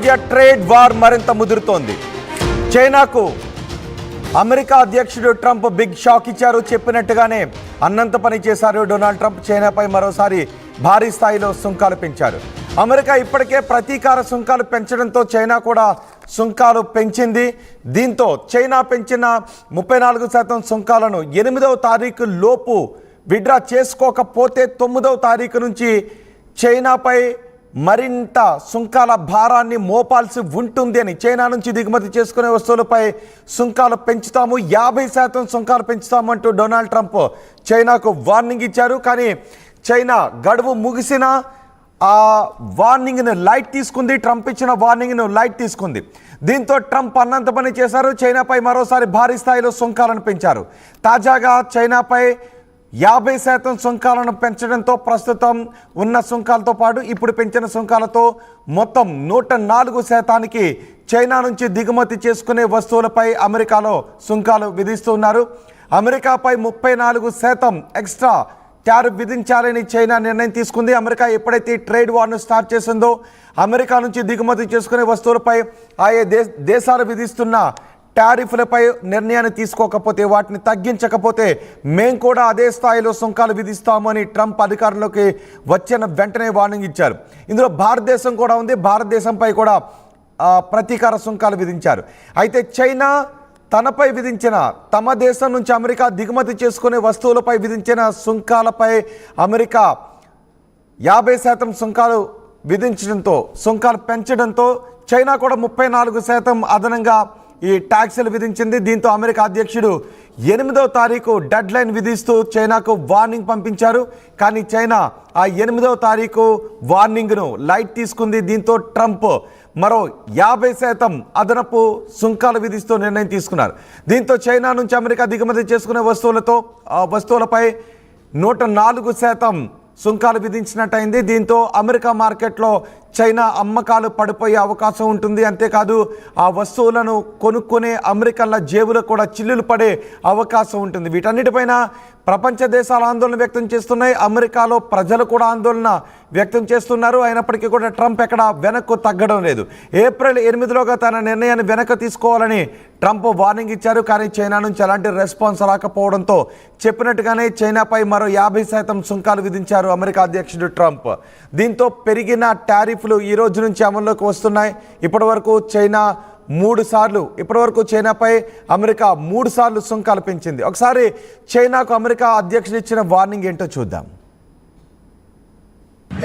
మధ్య trade war మరింత ముదురుతోంది. చైనాకు అమెరికా అధ్యక్షుడు ట్రంప్ బిగ్ షాక్ ఇచ్చారు. చెప్పినట్టుగానే అన్నంత పని చేశారు డొనాల్డ్ ట్రంప్. చైనాపై మరోసారి భారీ స్థాయిలో సుంకాలు పెంచారు. అమెరికా ఇప్పటికే ప్రతీకార సుంకాలు పెంచడంతో చైనా కూడా సుంకాలు పెంచింది. దీంతో చైనా పెంచిన 34% సుంకాలను 8వ తారీఖు లోపు విడ్రా చేసుకోకపోతే 9వ తారీఖు నుంచి చైనాపై మరింత సుంకాల భారాన్ని మోపాల్సి ఉంటుంది అని, చైనా నుంచి దిగుమతి చేసుకునే వస్తువులపై సుంకాలు పెంచుతాము, 50% సుంకాలు పెంచుతామంటూ డొనాల్డ్ ట్రంప్ చైనాకు వార్నింగ్ ఇచ్చారు. కానీ చైనా గడువు ముగిసిన ఆ వార్నింగ్ను లైట్ తీసుకుంది. ట్రంప్ ఇచ్చిన వార్నింగ్ను లైట్ తీసుకుంది. దీంతో ట్రంప్ అన్నంత పని చేశారు. చైనాపై మరోసారి భారీ స్థాయిలో సుంకాలను పెంచారు. తాజాగా చైనాపై 50% సుంకాలను పెంచడంతో ప్రస్తుతం ఉన్న సుంకాలతో పాటు ఇప్పుడు పెంచిన సుంకాలతో మొత్తం 104% చైనా నుంచి దిగుమతి చేసుకునే వస్తువులపై అమెరికాలో సుంకాలు విధిస్తున్నారు. అమెరికాపై 34% ఎక్స్ట్రా టారిఫ్ విధించాలని చైనా నిర్ణయం తీసుకుంది. అమెరికా ఎప్పుడైతే ట్రేడ్ వార్ను స్టార్ట్ చేసిందో అమెరికా నుంచి దిగుమతి చేసుకునే వస్తువులపై ఆయా దేశాలు విధిస్తున్న టారిఫ్లపై నిర్ణయాన్ని తీసుకోకపోతే, వాటిని తగ్గించకపోతే మేము కూడా అదే స్థాయిలో సుంకాలు విధిస్తామని ట్రంప్ అధికారంలోకి వచ్చిన వెంటనే వార్నింగ్ ఇచ్చారు. ఇందులో భారతదేశం కూడా ఉంది. భారతదేశంపై కూడా ప్రతీకార సుంకాలు విధించారు. అయితే చైనా తనపై విధించిన, తమ దేశం నుంచి అమెరికా దిగుమతి చేసుకునే వస్తువులపై విధించిన సుంకాలపై అమెరికా 50% సుంకాలు విధించడంతో, సుంకాలు పెంచడంతో చైనా కూడా 34% అదనంగా ఈ ట్యాక్సులు విధించింది. దీంతో అమెరికా అధ్యక్షుడు 8వ తారీఖు డెడ్ లైన్ విధిస్తూ చైనాకు వార్నింగ్ పంపించారు. కానీ చైనా ఆ 8వ తారీఖు వార్నింగ్ను లైట్ తీసుకుంది. దీంతో ట్రంప్ మరో 50% అదనపు సుంకాలు విధిస్తూ నిర్ణయం తీసుకున్నారు. దీంతో చైనా నుంచి అమెరికా దిగుమతి చేసుకునే వస్తువులపై 104% సుంకాలు విధించినట్టయింది. దీంతో అమెరికా మార్కెట్లో చైనా అమ్మకాలు పడిపోయే అవకాశం ఉంటుంది. అంతేకాదు ఆ వస్తువులను కొనుక్కునే అమెరికన్ల జేబులో కూడా చిల్లులు పడే అవకాశం ఉంటుంది. వీటన్నిటిపైన ప్రపంచ దేశాలు ఆందోళన వ్యక్తం చేస్తున్నాయి. అమెరికాలో ప్రజలు కూడా ఆందోళన వ్యక్తం చేస్తున్నారు. అయినప్పటికీ కూడా ట్రంప్ ఎక్కడ వెనక్కు తగ్గడం లేదు. ఏప్రిల్ 8లోగా తన నిర్ణయాన్ని వెనక్కి తీసుకోవాలని ట్రంప్ వార్నింగ్ ఇచ్చారు. కానీ చైనా నుంచి ఎలాంటి రెస్పాన్స్ రాకపోవడంతో చెప్పినట్టుగానే చైనాపై మరో 50% సుంకాలు విధించారు అమెరికా అధ్యక్షుడు ట్రంప్. దీంతో పెరిగిన టారిఫ్లు ఈ రోజు నుంచి అమల్లోకి వస్తున్నాయి. ఇప్పటివరకు చైనాపై అమెరికా 3 సార్లు సుంకాలు పెంచింది. ఒకసారి చైనాకు అమెరికా అధ్యక్షుడు ఇచ్చిన వార్నింగ్ ఏంటో చూద్దాం.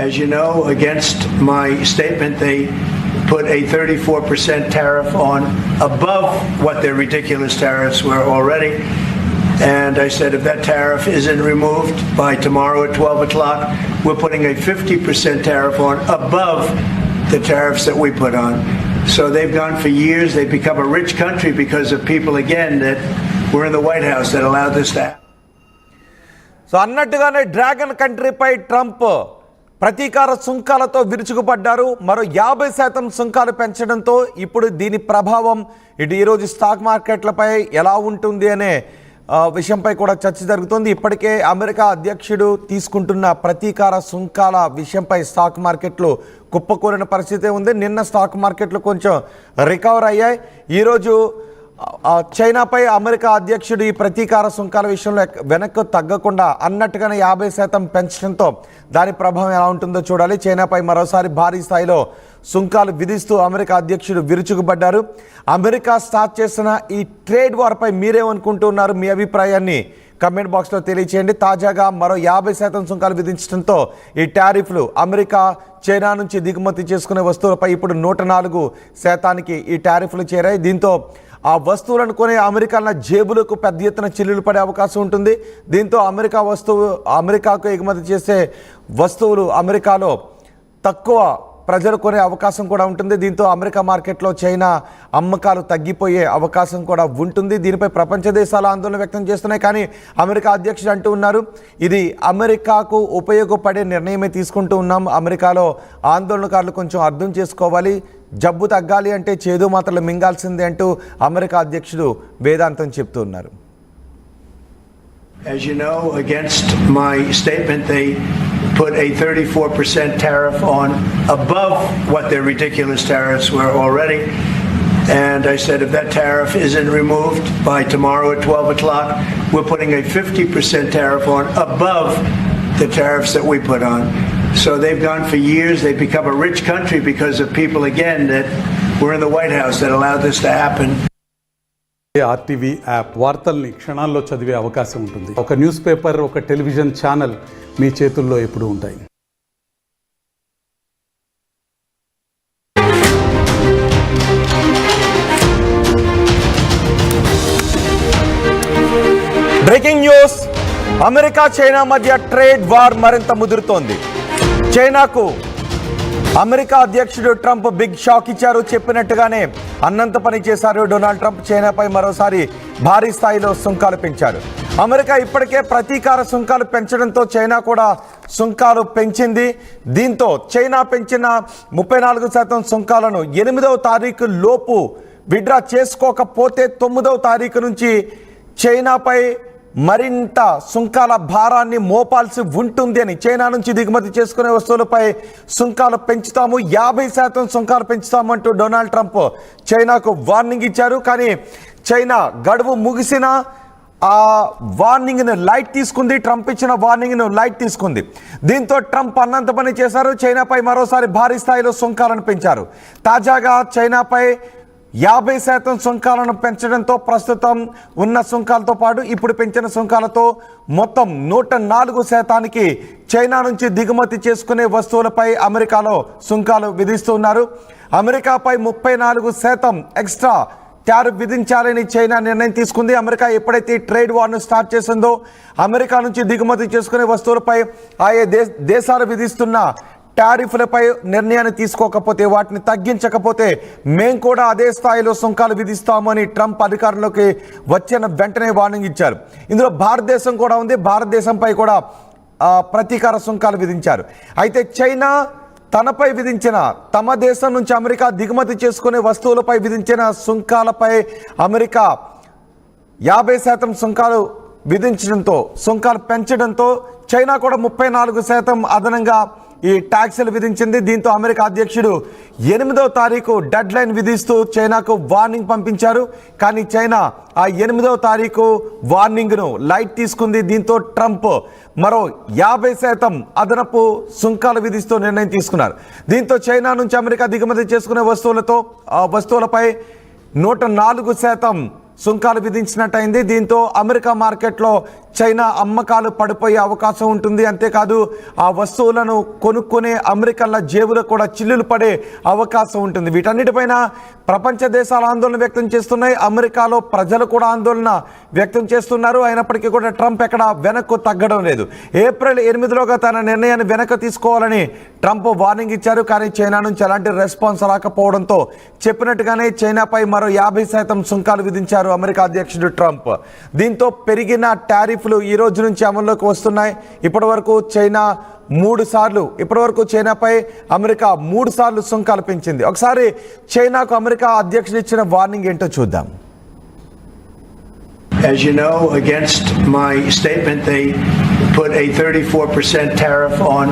As you know, against my statement, they put a 34% tariff on above what their ridiculous tariffs were already. And I said, if that tariff isn't removed by tomorrow at 12 o'clock, we're putting a 50% tariff on above the tariffs that we put on. So they've gone for years. They've become a rich country because of people, again, that were in the White House that allowed this to happen. So అన్నట్టుగానే dragon కంట్రీపై Trump ప్రతీకార సుంకాలతో విరుచుకుపడ్డారు. మరో 50% సుంకాలు పెంచడంతో ఇప్పుడు దీని ప్రభావం ఈరోజు స్టాక్ మార్కెట్లపై ఎలా ఉంటుంది అనే విషయంపై కూడా చర్చ జరుగుతుంది. ఇప్పటికే అమెరికా అధ్యక్షుడు తీసుకుంటున్న ప్రతీకార సుంకాల విషయంపై స్టాక్ మార్కెట్లు కుప్పకూలిన పరిస్థితి ఉంది. నిన్న స్టాక్ మార్కెట్లు కొంచెం రికవర్ అయ్యాయి. ఈరోజు చైనాపై అమెరికా అధ్యక్షుడు ఈ ప్రతీకార సుంకాల విషయంలో వెనక్కు తగ్గకుండా అన్నట్టుగానే 50% పెంచడంతో దాని ప్రభావం ఎలా ఉంటుందో చూడాలి. చైనాపై మరోసారి భారీ స్థాయిలో సుంకాలు విధిస్తూ అమెరికా అధ్యక్షుడు విరుచుకుపడ్డారు. అమెరికా స్టార్ట్ చేసిన ఈ ట్రేడ్ వార్పై మీరేమనుకుంటున్నారు? మీ అభిప్రాయాన్ని కమెంట్ బాక్స్లో తెలియచేయండి. తాజాగా మరో 50% సుంకాలు విధించడంతో ఈ టారిఫ్లు అమెరికా చైనా నుంచి దిగుమతి చేసుకునే వస్తువులపై ఇప్పుడు 104% ఈ టారిఫ్లు చేరాయి. దీంతో ఆ వస్తువులను కొనే అమెరికన్ల జేబులకు పెద్ద ఎత్తున చిల్లులు పడే అవకాశం ఉంటుంది. దీంతో అమెరికాకు ఎగుమతి చేసే వస్తువులు అమెరికాలో తక్కువ ప్రజలు కొనే అవకాశం కూడా ఉంటుంది. దీంతో అమెరికా మార్కెట్లో చైనా అమ్మకాలు తగ్గిపోయే అవకాశం కూడా ఉంటుంది. దీనిపై ప్రపంచ దేశాలు ఆందోళన వ్యక్తం చేస్తున్నాయి. కానీ అమెరికా అధ్యక్షుడు అంటూ ఉన్నారు, ఇది అమెరికాకు ఉపయోగపడే నిర్ణయమే తీసుకుంటూ ఉన్నాం. అమెరికాలో ఆందోళనకారులు కొంచెం అర్థం చేసుకోవాలి, జబ్బు తగ్గాలి అంటే చేదు మాత్రలు మింగాల్సిందే అంటూ అమెరికా అధ్యక్షుడు వేదాంతం చెప్తూ ఉన్నారు. As you know, against my statement, they put a 34% tariff on above what their ridiculous tariffs were already. And I said, if that tariff isn't removed by tomorrow at 12 o'clock, we're putting a 50% tariff on above the tariffs that we put on. So they've gone for years. They've become a rich country because of people, again, that were in the White House that allowed this to happen. RTV app వార్తల్ని క్షణాల్లో చదివే అవకాశం ఉంటుంది. ఒక newspaper, ఒక television channel మీ చేతుల్లో ఎప్పుడూ ఉంటాయి. బ్రేకింగ్ న్యూస్, అమెరికా చైనా మధ్య ట్రేడ్ వార్ మరింత ముదురుతోంది. చైనాకు అమెరికా అధ్యక్షుడు ట్రంప్ బిగ్ షాక్ ఇచ్చారు. చెప్పినట్టుగానే అన్నంత పని చేశారు డొనాల్డ్ ట్రంప్. చైనాపై మరోసారి భారీ స్థాయిలో సుంకాలు పెంచారు. అమెరికా ఇప్పటికే ప్రతీకార సుంకాలు పెంచడంతో చైనా కూడా సుంకాలు పెంచింది. దీంతో చైనా పెంచిన 34% సుంకాలను 8వ తారీఖు లోపు విడ్రా చేసుకోకపోతే 9వ తారీఖు నుంచి చైనాపై మరింత సుంకాల భారాన్ని మోపాల్సి ఉంటుంది అని, చైనా నుంచి దిగుమతి చేసుకునే వస్తువులపై సుంకాలు పెంచుతాము, 50% సుంకాలు పెంచుతామంటూ డొనాల్డ్ ట్రంప్ చైనాకు వార్నింగ్ ఇచ్చారు. కానీ చైనా గడువు ముగిసిన ఆ వార్నింగ్ను లైట్ తీసుకుంది. ట్రంప్ ఇచ్చిన వార్నింగ్ను లైట్ తీసుకుంది. దీంతో ట్రంప్ అన్నంత పని చేశారు. చైనాపై మరోసారి భారీ స్థాయిలో సుంకాలను పెంచారు. తాజాగా చైనాపై 50% సుంకాలను పెంచడంతో ప్రస్తుతం ఉన్న సుంకాలతో పాటు ఇప్పుడు పెంచిన సుంకాలతో మొత్తం 104% చైనా నుంచి దిగుమతి చేసుకునే వస్తువులపై అమెరికాలో సుంకాలు విధిస్తున్నారు. అమెరికాపై 34% ఎక్స్ట్రా టారిఫ్ విధించాలని చైనా నిర్ణయం తీసుకుంది. అమెరికా ఎప్పుడైతే ట్రేడ్ వార్ను స్టార్ట్ చేసిందో అమెరికా నుంచి దిగుమతి చేసుకునే వస్తువులపై ఆయా దేశాలు విధిస్తున్న టారిఫ్లపై నిర్ణయాన్ని తీసుకోకపోతే, వాటిని తగ్గించకపోతే మేము కూడా అదే స్థాయిలో సుంకాలు విధిస్తామని ట్రంప్ అధికారంలోకి వచ్చిన వెంటనే వార్నింగ్ ఇచ్చారు. ఇందులో భారతదేశం కూడా ఉంది. భారతదేశంపై కూడా ప్రతీకార సుంకాలు విధించారు. అయితే చైనా తనపై విధించిన, తమ దేశం నుంచి అమెరికా దిగుమతి చేసుకునే వస్తువులపై విధించిన సుంకాలపై అమెరికా 50% సుంకాలు విధించడంతో, సుంకాలు పెంచడంతో చైనా కూడా 34% అదనంగా ఈ ట్యాక్సులు విధించింది. దీంతో అమెరికా అధ్యక్షుడు 8వ తారీఖు డెడ్ లైన్ విధిస్తూ చైనాకు వార్నింగ్ పంపించారు. కానీ చైనా ఆ 8వ తారీఖు వార్నింగ్ను లైట్ తీసుకుంది. దీంతో ట్రంప్ మరో 50% అదనపు సుంకాలు విధిస్తూ నిర్ణయం తీసుకున్నారు. దీంతో చైనా నుంచి అమెరికా దిగుమతి చేసుకునే వస్తువులపై 104% సుంకాలు విధించినట్టయింది. దీంతో అమెరికా మార్కెట్లో చైనా అమ్మకాలు పడిపోయే అవకాశం ఉంటుంది. అంతేకాదు ఆ వస్తువులను కొనుక్కునే అమెరికన్ల జేబులో కూడా చిల్లులు పడే అవకాశం ఉంటుంది. వీటన్నిటిపైన ప్రపంచ దేశాలు ఆందోళన వ్యక్తం చేస్తున్నాయి. అమెరికాలో ప్రజలు కూడా ఆందోళన వ్యక్తం చేస్తున్నారు. అయినప్పటికీ కూడా ట్రంప్ ఎక్కడ వెనక్కు తగ్గడం లేదు. ఏప్రిల్ 8లోగా తన నిర్ణయాన్ని వెనక్కి తీసుకోవాలని ట్రంప్ వార్నింగ్ ఇచ్చారు. కానీ చైనా నుంచి ఎలాంటి రెస్పాన్స్ రాకపోవడంతో చెప్పినట్టుగానే చైనాపై మరో 50% సుంకాలు విధించారు అమెరికా అధ్యక్షుడు ట్రంప్. దీంతో పెరిగిన టారిఫ్లు ఈ రోజు నుంచి అమల్లోకి వస్తున్నాయి. ఇప్పటి వరకు చైనాపై అమెరికా 3 సార్లు సుంకాలు పెంచింది. ఒకసారి చైనాకు అమెరికా అధ్యక్షుడు ఇచ్చిన వార్నింగ్ ఏంటో చూద్దాం. As you know, against my statement, they put a 34% tariff on